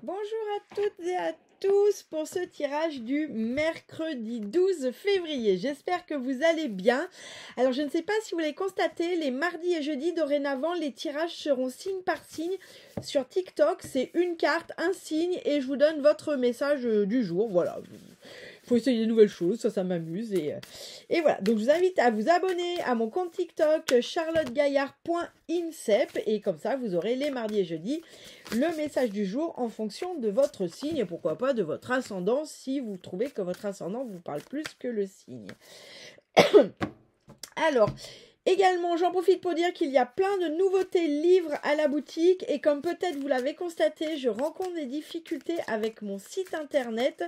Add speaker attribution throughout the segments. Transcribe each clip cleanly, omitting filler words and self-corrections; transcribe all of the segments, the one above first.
Speaker 1: Bonjour à toutes et à tous pour ce tirage du mercredi 12 février. J'espère que vous allez bien. Alors je ne sais pas si vous l'avez constaté, les mardis et jeudis dorénavant, les tirages seront signe par signe sur TikTok. C'est une carte, un signe et je vous donne votre message du jour. Voilà. Faut essayer de nouvelles choses, ça m'amuse. Et voilà, donc je vous invite à vous abonner à mon compte TikTok charlottegaillard.incep et comme ça vous aurez les mardis et jeudis le message du jour en fonction de votre signe et pourquoi pas de votre ascendant si vous trouvez que votre ascendant vous parle plus que le signe. Alors, également, j'en profite pour dire qu'il y a plein de nouveautés livres à la boutique et comme peut-être vous l'avez constaté, je rencontre des difficultés avec mon site internet.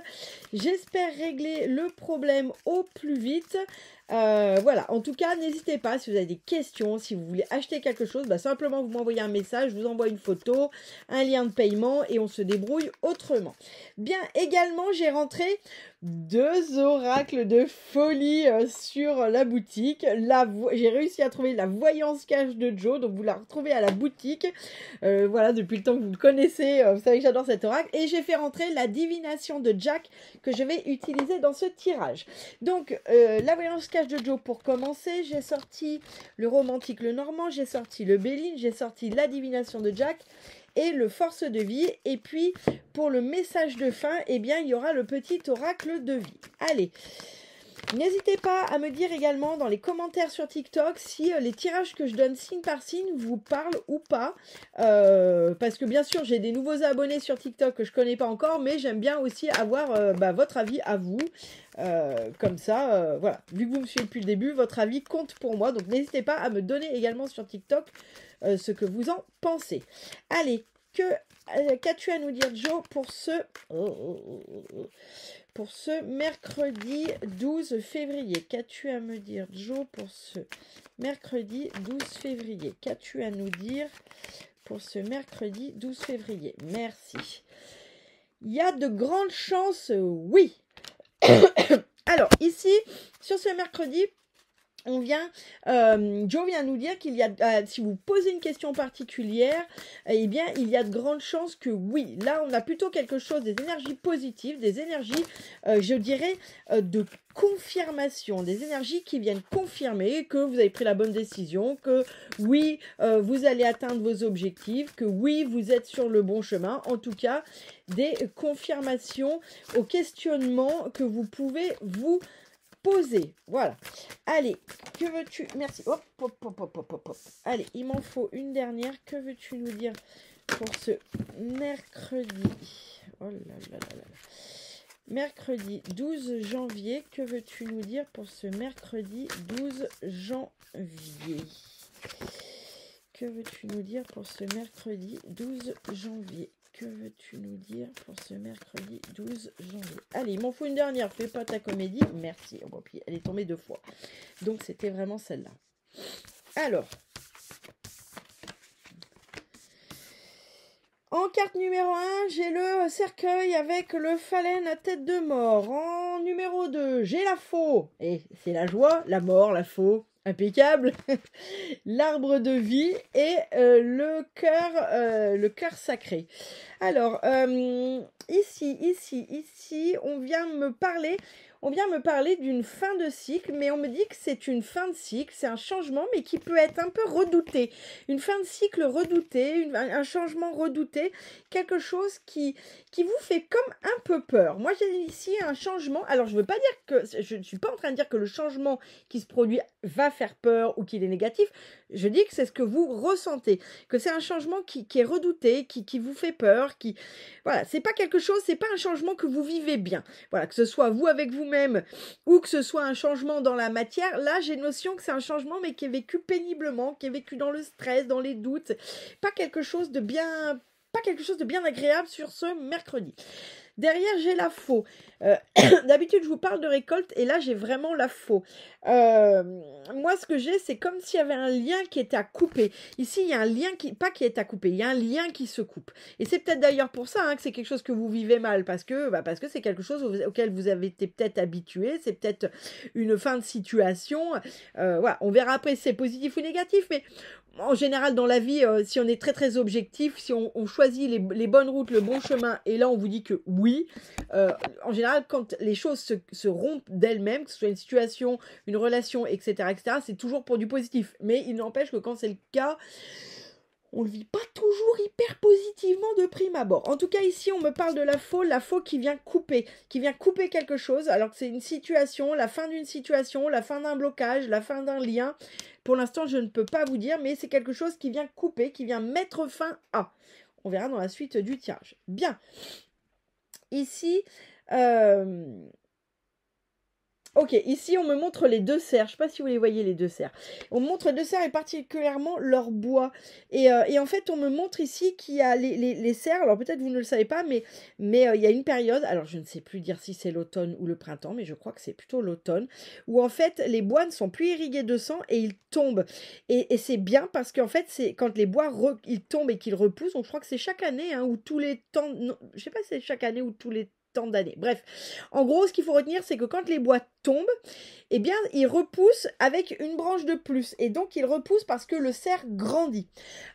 Speaker 1: J'espère régler le problème au plus vite. Voilà, en tout cas, n'hésitez pas si vous avez des questions, si vous voulez acheter quelque chose, simplement vous m'envoyez un message, je vous envoie une photo, un lien de paiement et on se débrouille autrement. Bien, également, j'ai rentré 2 oracles de folie sur la boutique. J'ai réussi à trouver la voyance cache de Joe, donc vous la retrouvez à la boutique. Voilà, depuis le temps que vous le connaissez, vous savez que j'adore cet oracle. Et j'ai fait rentrer la divination de Jack que je vais utiliser dans ce tirage. Donc, la voyance cache de Joe pour commencer, j'ai sorti le romantique, le normand, j'ai sorti le Béline, j'ai sorti la divination de Jack et le force de vie. Et puis, pour le message de fin, eh bien, il y aura le petit oracle de vie. Allez, n'hésitez pas à me dire également dans les commentaires sur TikTok si les tirages que je donne signe par signe vous parlent ou pas. Parce que bien sûr, j'ai des nouveaux abonnés sur TikTok que je ne connais pas encore, mais j'aime bien aussi avoir votre avis à vous. Comme ça, voilà. Vu que vous me suivez depuis le début, votre avis compte pour moi. Donc n'hésitez pas à me donner également sur TikTok ce que vous en pensez. Allez, qu'as-tu à nous dire, Joe, pour ce mercredi 12 février? Qu'as-tu à me dire, Joe, pour ce mercredi 12 février? Qu'as-tu à nous dire pour ce mercredi 12 février? Merci. Il y a de grandes chances, oui. Alors, ici, sur ce mercredi, Joe vient nous dire qu'il y a, si vous posez une question particulière, eh bien, il y a de grandes chances que oui. Là, on a plutôt quelque chose, des énergies positives, des énergies, je dirais, de confirmation, des énergies qui viennent confirmer que vous avez pris la bonne décision, que oui, vous allez atteindre vos objectifs, que oui, vous êtes sur le bon chemin. En tout cas, des confirmations aux questionnements que vous pouvez vous poser. Voilà. Allez, que veux-tu? Merci. Hop, hop, hop, hop, hop, hop. Allez, il m'en faut une dernière. Que veux-tu nous dire pour ce mercredi? Oh là là là là. Mercredi 12 janvier. Que veux-tu nous dire pour ce mercredi 12 janvier? Que veux-tu nous dire pour ce mercredi 12 janvier? Que veux-tu nous dire pour ce mercredi 12 janvier? Allez, il m'en faut une dernière. Fais pas ta comédie. Merci. Oh, puis elle est tombée 2 fois. Donc, c'était vraiment celle-là. Alors. En carte numéro 1, j'ai le cercueil avec le phalène à tête de mort. En numéro 2, j'ai la faux. Et c'est la joie, la mort, la faux. Impeccable. L'arbre de vie et le cœur sacré. Alors, ici, on vient me parler d'une fin de cycle, mais on me dit que c'est une fin de cycle, c'est un changement, mais qui peut être un peu redouté. Une fin de cycle redoutée, un changement redouté, quelque chose qui vous fait comme un peu peur. Moi, j'ai ici un changement. Alors, je ne veux pas dire que, je ne suis pas en train de dire que le changement qui se produit va faire peur ou qu'il est négatif. Je dis que c'est ce que vous ressentez, que c'est un changement qui est redouté, qui vous fait peur, voilà, c'est pas quelque chose, c'est pas un changement que vous vivez bien. Voilà, que ce soit vous avec vous-même ou que ce soit un changement dans la matière, là j'ai notion que c'est un changement mais qui est vécu péniblement, qui est vécu dans le stress, dans les doutes, pas quelque chose de bien agréable sur ce mercredi. Derrière, j'ai la faux. D'habitude, je vous parle de récolte et là, j'ai vraiment la faux. Moi, ce que j'ai, c'est comme s'il y avait un lien qui était à couper. Ici, il y a un lien qui, pas qui est à couper, il y a un lien qui se coupe. Et c'est peut-être d'ailleurs pour ça hein, que c'est quelque chose que vous vivez mal, parce que c'est quelque chose auquel vous avez été peut-être habitué, c'est peut-être une fin de situation. Voilà, on verra après si c'est positif ou négatif, mais en général, dans la vie, si on est très très objectif, si on choisit les bonnes routes, le bon chemin, et là on vous dit que oui, en général, quand les choses se rompent d'elles-mêmes, que ce soit une situation, une relation, etc., c'est toujours pour du positif. Mais il n'empêche que quand c'est le cas, on ne le vit pas toujours hyper positivement de prime abord. En tout cas, ici, on me parle de la faux qui vient couper quelque chose, alors que c'est une situation, la fin d'une situation, la fin d'un blocage, la fin d'un lien. Pour l'instant, je ne peux pas vous dire, mais c'est quelque chose qui vient couper, qui vient mettre fin à. On verra dans la suite du tirage. Bien. Ici, ok, ici on me montre les deux cerfs. Je ne sais pas si vous les voyez, les deux cerfs. On me montre les deux cerfs et particulièrement leur bois. Et en fait, on me montre ici qu'il y a les cerfs. Alors peut-être vous ne le savez pas, mais il y a une période, alors je ne sais plus dire si c'est l'automne ou le printemps, mais je crois que c'est plutôt l'automne, où en fait les bois ne sont plus irrigués de sang et ils tombent. Et c'est bien parce qu'en fait, c'est quand les bois ils tombent et qu'ils repoussent, donc je crois que c'est chaque année, hein, ou tous les temps, non, je ne sais pas si c'est chaque année ou tous les temps d'années. Bref, en gros, ce qu'il faut retenir, c'est que quand les bois tombent, eh bien, ils repoussent avec une branche de plus. Et donc, ils repoussent parce que le cerf grandit.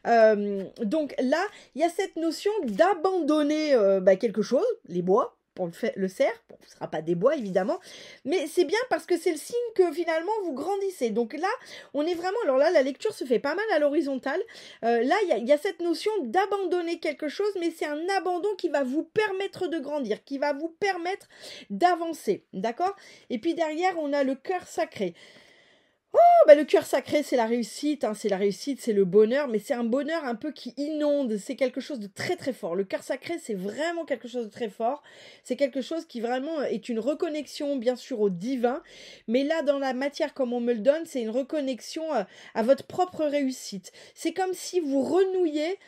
Speaker 1: Donc là, il y a cette notion d'abandonner quelque chose, les bois, pour le cerf. Bon, ce ne sera pas des bois, évidemment. Mais c'est bien parce que c'est le signe que finalement, vous grandissez. Donc là, on est vraiment... Alors là, la lecture se fait pas mal à l'horizontale. Là, il y a cette notion d'abandonner quelque chose, mais c'est un abandon qui va vous permettre de grandir, qui va vous permettre d'avancer. D'accord ? Et puis derrière, on a le cœur sacré. Le cœur sacré, c'est la réussite, hein, c'est le bonheur, mais c'est un bonheur un peu qui inonde, c'est quelque chose de très très fort. Le cœur sacré, c'est vraiment quelque chose de très fort, c'est quelque chose qui vraiment est une reconnexion, bien sûr, au divin, mais là, dans la matière, comme on me le donne, c'est une reconnexion à votre propre réussite. C'est comme si vous renouiez,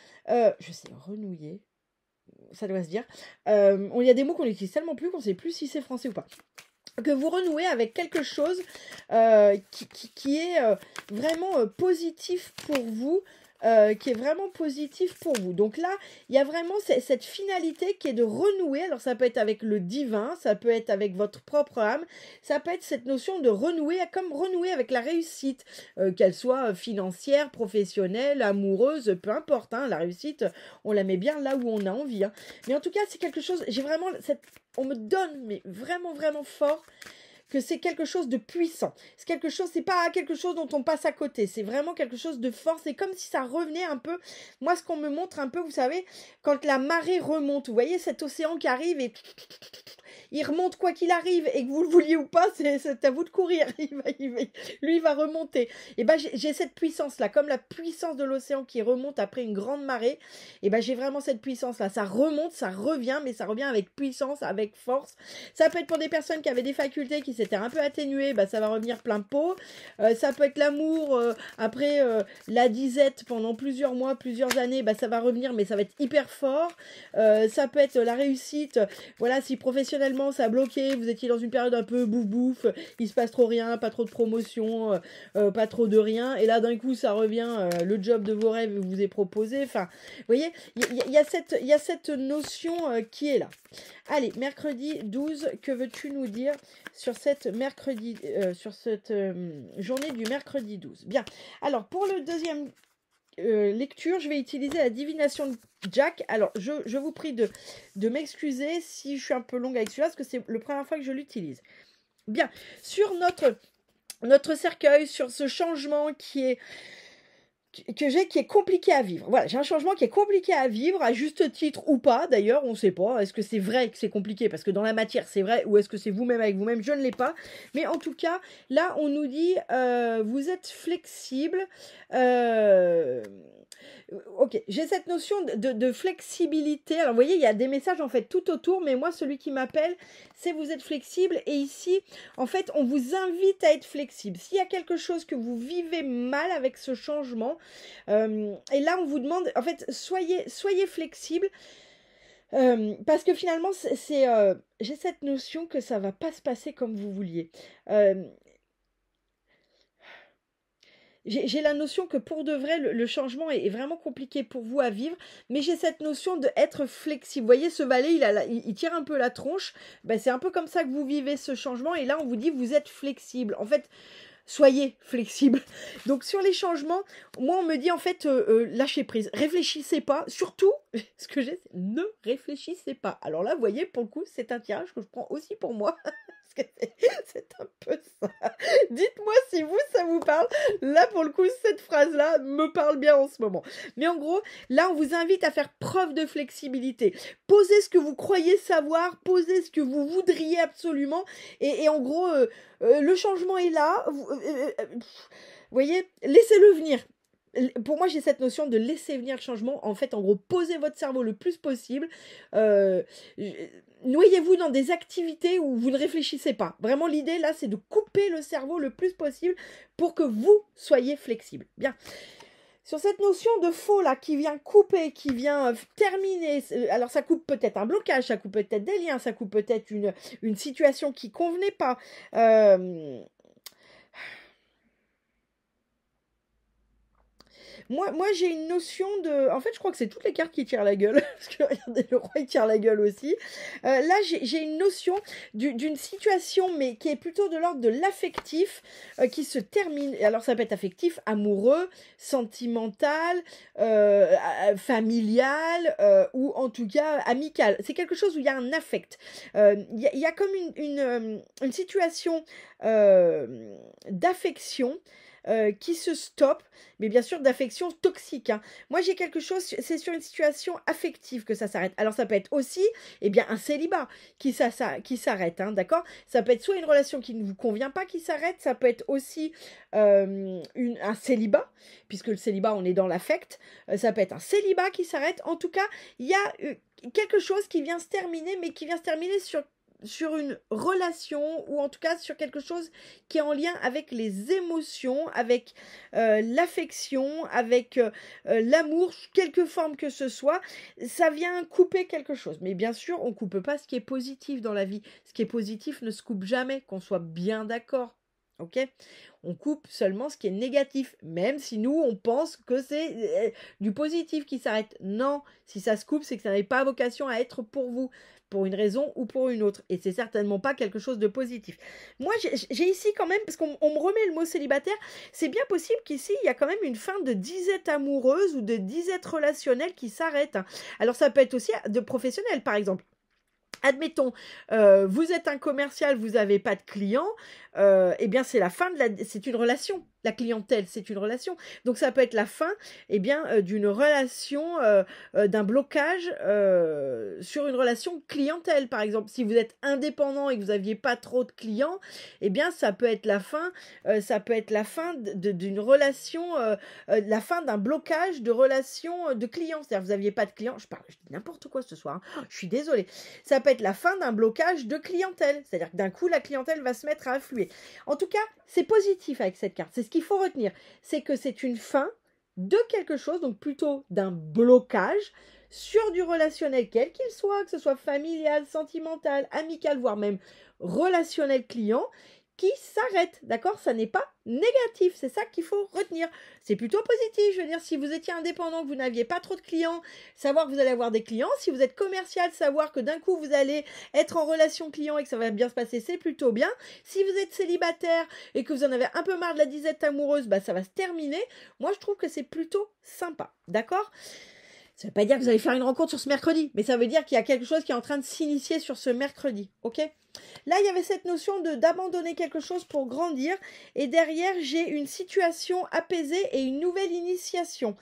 Speaker 1: renouier, ça doit se dire, il y a des mots qu'on utilise tellement plus qu'on ne sait plus si c'est français ou pas. Que vous renouez avec quelque chose qui est vraiment positif pour vous, Donc là, il y a vraiment cette finalité qui est de renouer. Alors ça peut être avec le divin, ça peut être avec votre propre âme, ça peut être cette notion de renouer, comme renouer avec la réussite, qu'elle soit financière, professionnelle, amoureuse, peu importe. Hein, la réussite, on la met bien là où on a envie. Hein. Mais en tout cas, c'est quelque chose, on me donne, mais vraiment, vraiment fort, que c'est quelque chose de puissant. C'est pas quelque chose dont on passe à côté. C'est vraiment quelque chose de fort. C'est comme si ça revenait un peu. Moi, ce qu'on me montre un peu, vous savez, quand la marée remonte, vous voyez cet océan qui arrive et il remonte quoi qu'il arrive, et que vous le vouliez ou pas, c'est à vous de courir. Lui, il va remonter. Et j'ai cette puissance-là, comme la puissance de l'océan qui remonte après une grande marée. Et j'ai vraiment cette puissance-là. Ça remonte, ça revient, mais ça revient avec puissance, avec force. Ça peut être pour des personnes qui avaient des facultés qui s'étaient un peu atténuées, ça va revenir plein pot. Ça peut être l'amour, après la disette pendant plusieurs mois, plusieurs années, ça va revenir, mais ça va être hyper fort. Ça peut être la réussite, voilà, si professionnellement ça a bloqué, vous étiez dans une période un peu bouffe, il se passe trop rien, pas trop de promotion, pas trop de rien, et là d'un coup ça revient, le job de vos rêves vous est proposé. Enfin, vous voyez, il y a cette notion qui est là. Allez, mercredi 12, que veux-tu nous dire sur cette journée du mercredi 12? Bien, alors pour le deuxième lecture, je vais utiliser la divination de Jack. Alors, je vous prie de m'excuser si je suis un peu longue avec celui-là, parce que c'est la première fois que je l'utilise. Bien, sur notre cercueil, sur ce changement qui est compliqué à vivre. Voilà, j'ai un changement qui est compliqué à vivre, à juste titre ou pas, d'ailleurs, on ne sait pas. Est-ce que c'est vrai que c'est compliqué parce que dans la matière c'est vrai, ou est-ce que c'est vous-même avec vous-même? Je ne l'ai pas. Mais en tout cas, là, on nous dit, vous êtes flexible. Ok, j'ai cette notion de flexibilité. Alors, vous voyez, il y a des messages en fait tout autour, mais moi, celui qui m'appelle, c'est vous êtes flexible. Et ici, en fait, on vous invite à être flexible. S'il y a quelque chose que vous vivez mal avec ce changement, et là, on vous demande, en fait, soyez flexible. Parce que finalement, j'ai cette notion que ça va pas se passer comme vous vouliez. J'ai la notion que pour de vrai, le changement est vraiment compliqué pour vous à vivre, mais j'ai cette notion d'être flexible. Vous voyez, ce valet, il tire un peu la tronche. Ben, c'est un peu comme ça que vous vivez ce changement, et là, on vous dit, vous êtes flexible. En fait, soyez flexible. Donc, sur les changements, moi, on me dit, en fait, lâchez prise. Réfléchissez pas. Surtout, ce que j'ai, c'est ne réfléchissez pas. Alors là, vous voyez, pour le coup, c'est un tirage que je prends aussi pour moi. Parce que c'est un peu ça. Dites-moi si vous, ça vous parle. Là, pour le coup, cette phrase-là me parle bien en ce moment. Mais en gros, là, on vous invite à faire preuve de flexibilité. Posez ce que vous croyez savoir, posez ce que vous voudriez absolument. Et en gros, le changement est là. Vous voyez, laissez-le venir. Pour moi, j'ai cette notion de laisser venir le changement. En fait, en gros, posez votre cerveau le plus possible. Noyez-vous dans des activités où vous ne réfléchissez pas. Vraiment, l'idée, là, c'est de couper le cerveau le plus possible pour que vous soyez flexible. Bien. Sur cette notion de faux, là, qui vient couper, qui vient terminer, alors ça coupe peut-être un blocage, ça coupe peut-être des liens, ça coupe peut-être une situation qui ne convenait pas. Moi j'ai une notion de... En fait, je crois que c'est toutes les cartes qui tirent la gueule. Parce que regardez, le roi, il tire la gueule aussi. Là, j'ai une notion d'une situation, mais qui est plutôt de l'ordre de l'affectif, qui se termine. Alors, ça peut être affectif, amoureux, sentimental, familial, ou en tout cas amical. C'est quelque chose où il y a un affect. Il y a comme une situation d'affection qui se stoppe, mais bien sûr d'affection toxique. Hein. Moi, j'ai quelque chose, c'est sur une situation affective que ça s'arrête. Alors, ça peut être aussi, eh bien, un célibat qui s'arrête, hein, d'accord? Ça peut être soit une relation qui ne vous convient pas qui s'arrête, ça peut être aussi un célibat, puisque le célibat, on est dans l'affect. Ça peut être un célibat qui s'arrête. En tout cas, il y a quelque chose qui vient se terminer, mais qui vient se terminer sur une relation ou en tout cas sur quelque chose qui est en lien avec les émotions, avec l'affection, avec l'amour, quelque forme que ce soit, ça vient couper quelque chose. Mais bien sûr, on ne coupe pas ce qui est positif dans la vie. Ce qui est positif ne se coupe jamais, qu'on soit bien d'accord. Ok ? On coupe seulement ce qui est négatif, même si nous, on pense que c'est du positif qui s'arrête. Non, si ça se coupe, c'est que ça n'avait pas vocation à être pour vous, pour une raison ou pour une autre. Et c'est certainement pas quelque chose de positif. Moi, j'ai ici quand même, parce qu'on me remet le mot célibataire, c'est bien possible qu'ici, il y a quand même une fin de disette amoureuse ou de disette relationnelle qui s'arrête. Alors, ça peut être aussi de professionnel, par exemple. Admettons, vous êtes un commercial, vous n'avez pas de clients, eh bien c'est la fin c'est une relation. La clientèle, c'est une relation. Donc ça peut être la fin, eh bien, d'une relation, d'un blocage sur une relation clientèle, par exemple. Si vous êtes indépendant et que vous n'aviez pas trop de clients, eh bien ça peut être la fin, d'une relation, la fin d'un blocage de relation de clients. C'est-à-dire vous n'aviez pas de clients. Je dis n'importe quoi ce soir. Hein. Je suis désolée. Ça peut être la fin d'un blocage de clientèle. C'est-à-dire que d'un coup, la clientèle va se mettre à affluer. En tout cas, c'est positif avec cette carte. C'est ce qu'il faut retenir. C'est que c'est une fin de quelque chose, donc plutôt d'un blocage sur du relationnel, quel qu'il soit, que ce soit familial, sentimental, amical, voire même relationnel client, qui s'arrête, d'accord? Ça n'est pas négatif, c'est ça qu'il faut retenir. C'est plutôt positif, je veux dire, si vous étiez indépendant, que vous n'aviez pas trop de clients, savoir que vous allez avoir des clients. Si vous êtes commercial, savoir que d'un coup, vous allez être en relation client et que ça va bien se passer, c'est plutôt bien. Si vous êtes célibataire et que vous en avez un peu marre de la disette amoureuse, bah ça va se terminer. Moi, je trouve que c'est plutôt sympa, d'accord? Ça ne veut pas dire que vous allez faire une rencontre sur ce mercredi, mais ça veut dire qu'il y a quelque chose qui est en train de s'initier sur ce mercredi, ok? Là, il y avait cette notion d'abandonner quelque chose pour grandir, et derrière, j'ai une situation apaisée et une nouvelle initiation.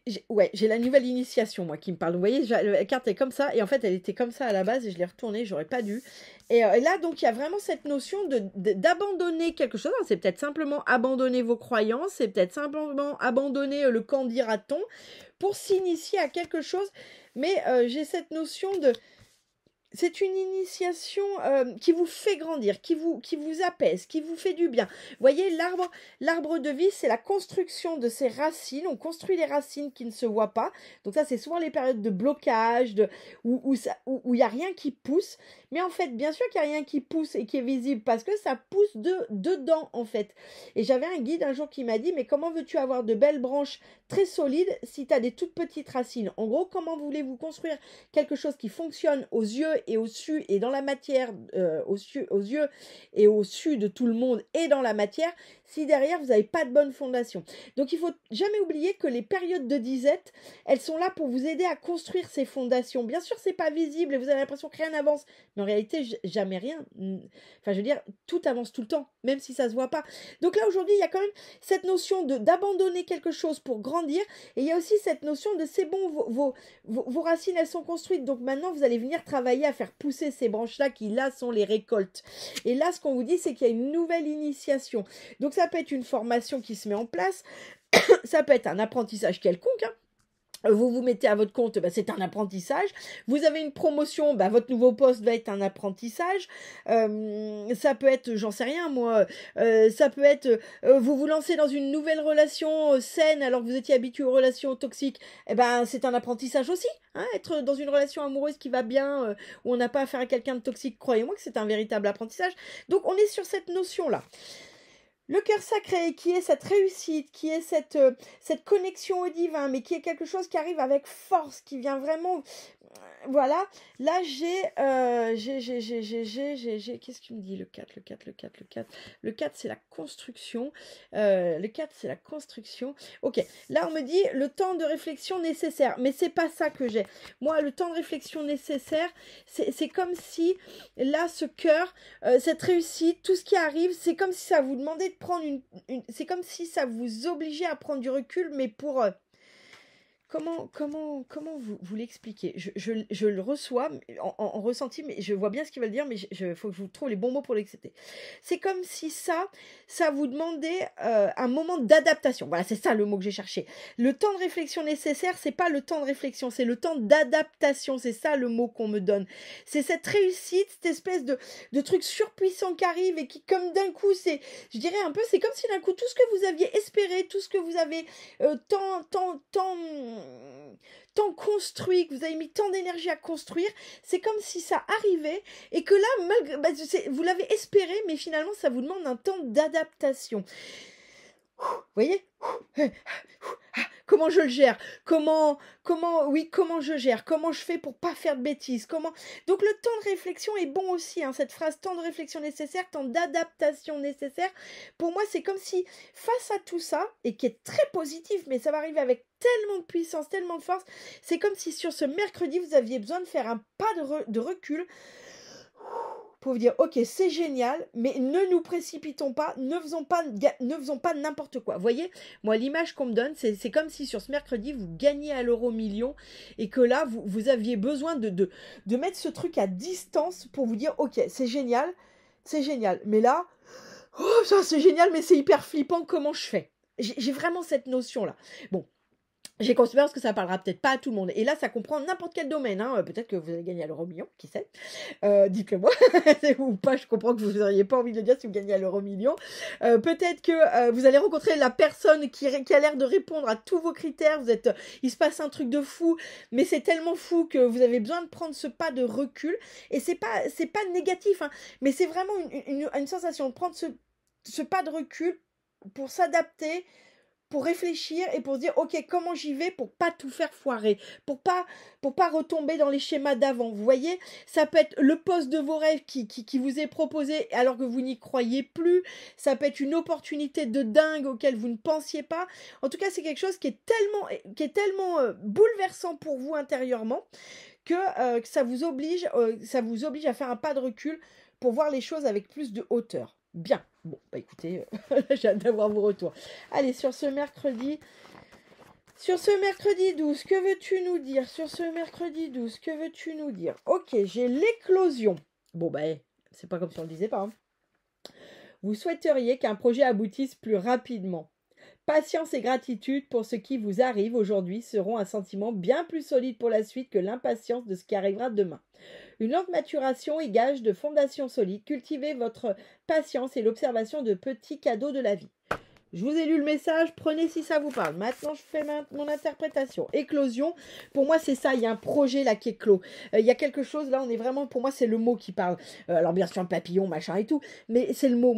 Speaker 1: J'ai la nouvelle initiation, moi, qui me parle. Vous voyez, la carte est comme ça, et en fait, elle était comme ça à la base, et je l'ai retournée, j'aurais pas dû. Et là, donc, il y a vraiment cette notion d'abandonner quelque chose. C'est peut-être simplement abandonner vos croyances, c'est peut-être simplement abandonner le qu'en dira-t-on pour s'initier à quelque chose. Mais j'ai cette notion c'est une initiation qui vous fait grandir, qui vous apaise, qui vous fait du bien. Vous voyez, l'arbre de vie, c'est la construction de ses racines. On construit les racines qui ne se voient pas. Donc ça, c'est souvent les périodes de blocage, où il n'y a rien qui pousse. Mais en fait, bien sûr qu'il n'y a rien qui pousse et qui est visible parce que ça pousse dedans, en fait. Et j'avais un guide un jour qui m'a dit, mais comment veux-tu avoir de belles branches très solides si tu as des toutes petites racines? En gros, comment voulez-vous construire quelque chose qui fonctionne aux yeux et au su et dans la matière, aux yeux et au su de tout le monde et dans la matière, si derrière vous n'avez pas de bonne fondation. Donc il faut jamais oublier que les périodes de disette, elles sont là pour vous aider à construire ces fondations. Bien sûr, c'est pas visible et vous avez l'impression que rien n'avance, mais en réalité, jamais rien. Enfin, je veux dire, tout avance tout le temps, même si ça se voit pas. Donc là, aujourd'hui, il y a quand même cette notion d'abandonner quelque chose pour grandir, et il y a aussi cette notion de c'est bon, vos racines, elles sont construites, donc maintenant, vous allez venir travailler à faire pousser ces branches-là qui, là, sont les récoltes. Et là, ce qu'on vous dit, c'est qu'il y a une nouvelle initiation. Donc, ça peut être une formation qui se met en place, ça peut être un apprentissage quelconque, hein. Vous vous mettez à votre compte, c'est un apprentissage. Vous avez une promotion, votre nouveau poste va être un apprentissage. Ça peut être, j'en sais rien moi, ça peut être, vous vous lancez dans une nouvelle relation saine alors que vous étiez habitué aux relations toxiques. C'est un apprentissage aussi. Hein, être dans une relation amoureuse qui va bien, où on n'a pas affaire à quelqu'un de toxique, croyez-moi que c'est un véritable apprentissage. Donc on est sur cette notion-là. Le cœur sacré, qui est cette réussite, qui est cette connexion au divin, mais qui est quelque chose qui arrive avec force, qui vient vraiment... Voilà, là qu'est-ce qu'il me dit le 4, le 4, le 4, le 4. Le 4, c'est la construction. Le 4, c'est la construction. Ok, là on me dit le temps de réflexion nécessaire, mais c'est pas ça que j'ai. Moi, le temps de réflexion nécessaire, c'est comme si, là, ce cœur, cette réussite, tout ce qui arrive, c'est comme si ça vous demandait de prendre c'est comme si ça vous obligeait à prendre du recul, mais pour... Comment vous l'expliquez? Je le reçois en ressenti, mais je vois bien ce qu'il veut dire, mais il faut que je vous trouve les bons mots pour l'accepter. C'est comme si ça vous demandait un moment d'adaptation. Voilà, c'est ça le mot que j'ai cherché. Le temps de réflexion nécessaire, c'est pas le temps de réflexion, c'est le temps d'adaptation. C'est ça le mot qu'on me donne. C'est cette réussite, cette espèce de truc surpuissant qui arrive et qui, comme d'un coup, je dirais un peu, c'est comme si d'un coup, tout ce que vous aviez espéré, tout ce que vous avez tant construit, que vous avez mis tant d'énergie à construire, c'est comme si ça arrivait et que là, vous l'avez espéré, mais finalement, ça vous demande un temps d'adaptation. Vous voyez? Comment je le gère? Comment je gère? Comment je fais pour pas faire de bêtises? Donc le temps de réflexion est bon aussi, hein, cette phrase, temps de réflexion nécessaire, temps d'adaptation nécessaire. Pour moi, c'est comme si, face à tout ça, et qui est très positif, mais ça va arriver avec tellement de puissance, tellement de force, c'est comme si sur ce mercredi, vous aviez besoin de faire un pas de recul pour vous dire, ok, c'est génial, mais ne nous précipitons pas, ne faisons pas n'importe quoi. Vous voyez, moi, l'image qu'on me donne, c'est comme si sur ce mercredi, vous gagniez à l'euro-million et que là, vous aviez besoin de mettre ce truc à distance pour vous dire, ok, c'est génial, mais là, oh, ça c'est génial, mais c'est hyper flippant, comment je fais? J'ai vraiment cette notion-là. Bon. J'ai conscience que ça parlera peut-être pas à tout le monde. Et là, ça comprend n'importe quel domaine. Hein. Peut-être que vous allez gagner à l'euro-million, qui sait. Dites-le moi. Ou pas, je comprends que vous n'auriez pas envie de le dire si vous gagnez à l'euro-million. Peut-être que vous allez rencontrer la personne qui a l'air de répondre à tous vos critères. Il se passe un truc de fou, mais c'est tellement fou que vous avez besoin de prendre ce pas de recul. Et c'est pas négatif, hein, mais c'est vraiment une sensation de prendre ce pas de recul pour s'adapter, pour réfléchir et pour se dire, ok, comment j'y vais pour pas tout faire foirer, pour pas retomber dans les schémas d'avant. Vous voyez, ça peut être le poste de vos rêves qui vous est proposé alors que vous n'y croyez plus. Ça peut être une opportunité de dingue auquel vous ne pensiez pas. En tout cas, c'est quelque chose qui est tellement bouleversant pour vous intérieurement que ça vous oblige à faire un pas de recul pour voir les choses avec plus de hauteur. Bien. Bon, écoutez, j'ai hâte d'avoir vos retours. Allez, sur ce mercredi 12, que veux-tu nous dire? Sur ce mercredi 12, que veux-tu nous dire? Ok, j'ai l'éclosion. Bon, c'est pas comme si on le disait pas. Hein. Vous souhaiteriez qu'un projet aboutisse plus rapidement. Patience et gratitude pour ce qui vous arrive aujourd'hui seront un sentiment bien plus solide pour la suite que l'impatience de ce qui arrivera demain. Une lente maturation y gage de fondations solides. Cultivez votre patience et l'observation de petits cadeaux de la vie. Je vous ai lu le message, prenez si ça vous parle. Maintenant, je fais mon interprétation. Éclosion, pour moi, c'est ça. Il y a un projet là qui est clos. Il y a quelque chose, là, on est vraiment, pour moi, c'est le mot qui parle. Alors, bien sûr, papillon, machin et tout, mais c'est le mot,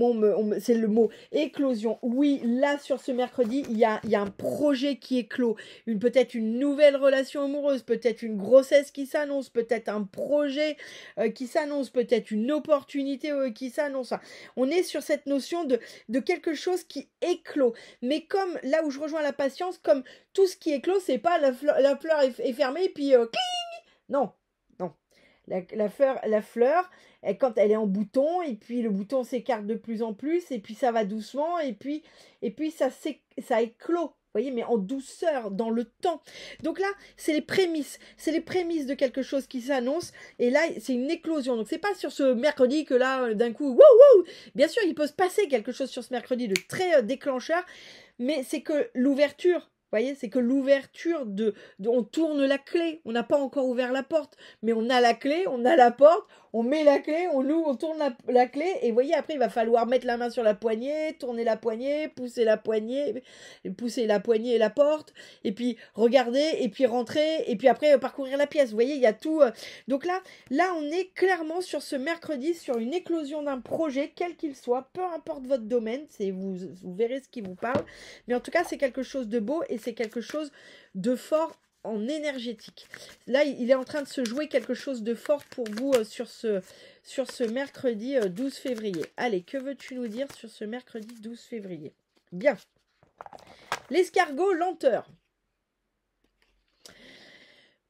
Speaker 1: c'est le mot éclosion. Oui, là, sur ce mercredi, il y a un projet qui est clos. Peut-être une nouvelle relation amoureuse, peut-être une grossesse qui s'annonce, peut-être un projet qui s'annonce, peut-être une opportunité qui s'annonce. Enfin, on est sur cette notion de quelque chose qui est clos. Mais comme là où je rejoins la patience, comme tout ce qui est clos, c'est pas la fleur est fermée et puis cling. Non, non. La fleur, quand elle est en bouton, et puis le bouton s'écarte de plus en plus, et puis ça va doucement, et puis ça éclot. Vous voyez, mais en douceur, dans le temps. Donc là, c'est les prémices. C'est les prémices de quelque chose qui s'annonce. Et là, c'est une éclosion. Donc, c'est pas sur ce mercredi que là, d'un coup, wouh. Bien sûr, il peut se passer quelque chose sur ce mercredi de très déclencheur. Mais c'est que l'ouverture, vous voyez, c'est que l'ouverture on tourne la clé. On n'a pas encore ouvert la porte. Mais on a la clé, on a la porte. On met la clé, on ouvre, on tourne la clé. Et vous voyez, après, il va falloir mettre la main sur la poignée, tourner la poignée, pousser la poignée et la porte. Et puis, regarder, et puis rentrer. Et puis après, parcourir la pièce. Vous voyez, il y a tout. Donc là, on est clairement sur ce mercredi, sur une éclosion d'un projet, quel qu'il soit, peu importe votre domaine. Vous verrez ce qui vous parle. Mais en tout cas, c'est quelque chose de beau et c'est quelque chose de fort en énergétique. Là, il est en train de se jouer quelque chose de fort pour vous sur ce mercredi 12 février. Allez, que veux-tu nous dire sur ce mercredi 12 février? Bien. L'escargot lenteur.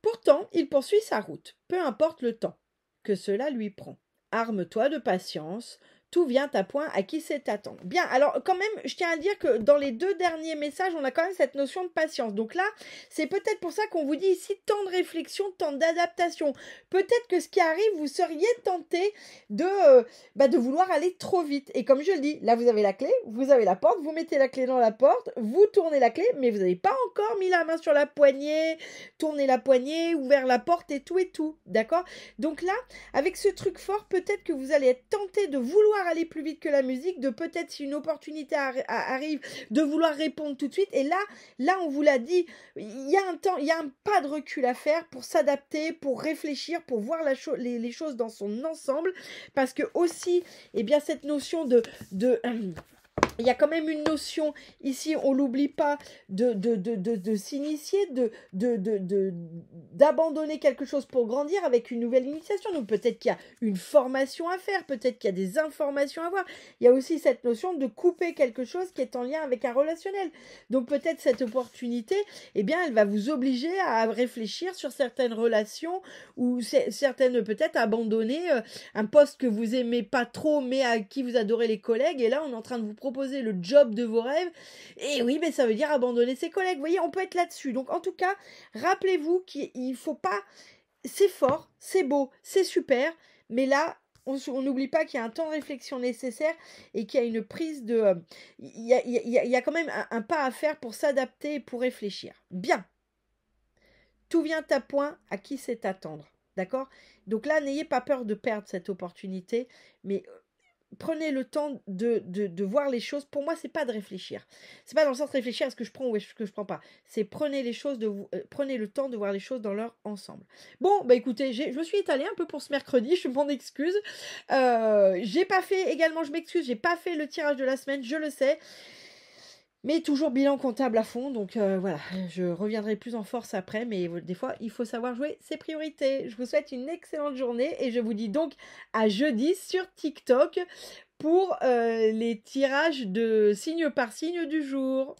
Speaker 1: Pourtant, il poursuit sa route, peu importe le temps que cela lui prend. Arme-toi de patience. Tout vient à point à qui sait attendre. Bien, alors quand même, je tiens à dire que dans les 2 derniers messages, on a quand même cette notion de patience. Donc là, c'est peut-être pour ça qu'on vous dit ici temps de réflexion, temps d'adaptation. Peut-être que ce qui arrive, vous seriez tenté de vouloir aller trop vite. Et comme je le dis, là vous avez la clé, vous avez la porte, vous mettez la clé dans la porte, vous tournez la clé, mais vous n'avez pas encore mis la main sur la poignée, tourné la poignée, ouvert la porte et tout, d'accord? Donc là, avec ce truc fort, peut-être que vous allez être tenté de vouloir aller plus vite que la musique, de peut-être si une opportunité arrive, de vouloir répondre tout de suite. Et là on vous l'a dit, il y a un temps, il y a un pas de recul à faire pour s'adapter, pour réfléchir, pour voir les choses dans son ensemble, parce que aussi, eh bien, cette notion il y a quand même une notion, ici, on l'oublie pas, de s'initier, d'abandonner quelque chose pour grandir avec une nouvelle initiation. Donc peut-être qu'il y a une formation à faire, peut-être qu'il y a des informations à voir. Il y a aussi cette notion de couper quelque chose qui est en lien avec un relationnel. Donc peut-être cette opportunité, eh bien, elle va vous obliger à réfléchir sur certaines relations ou certaines, peut-être, abandonner un poste que vous aimez pas trop, mais à qui vous adorez les collègues. Et là, on est en train de vous proposer le job de vos rêves, et oui, mais ça veut dire abandonner ses collègues. Vous voyez, on peut être là-dessus. Donc en tout cas, rappelez-vous qu'il faut pas, c'est fort, c'est beau, c'est super, mais là on n'oublie pas qu'il y a un temps de réflexion nécessaire et qu'il y a une prise de il y a quand même un pas à faire pour s'adapter et pour réfléchir. Bien, tout vient à point à qui sait attendre, d'accord? Donc là, n'ayez pas peur de perdre cette opportunité, mais prenez le temps de voir les choses. Pour moi, c'est pas de réfléchir. C'est pas dans le sens de réfléchir à ce que je prends ou à ce que je prends pas. C'est prenez le temps de voir les choses dans leur ensemble. Bon, bah écoutez, je me suis étalée un peu pour ce mercredi. Je m'en excuse. J'ai pas fait également, je m'excuse, j'ai pas fait le tirage de la semaine, je le sais. Mais toujours bilan comptable à fond, donc voilà, je reviendrai plus en force après, mais des fois, il faut savoir jouer ses priorités. Je vous souhaite une excellente journée et je vous dis donc à jeudi sur TikTok pour les tirages de signe par signe du jour.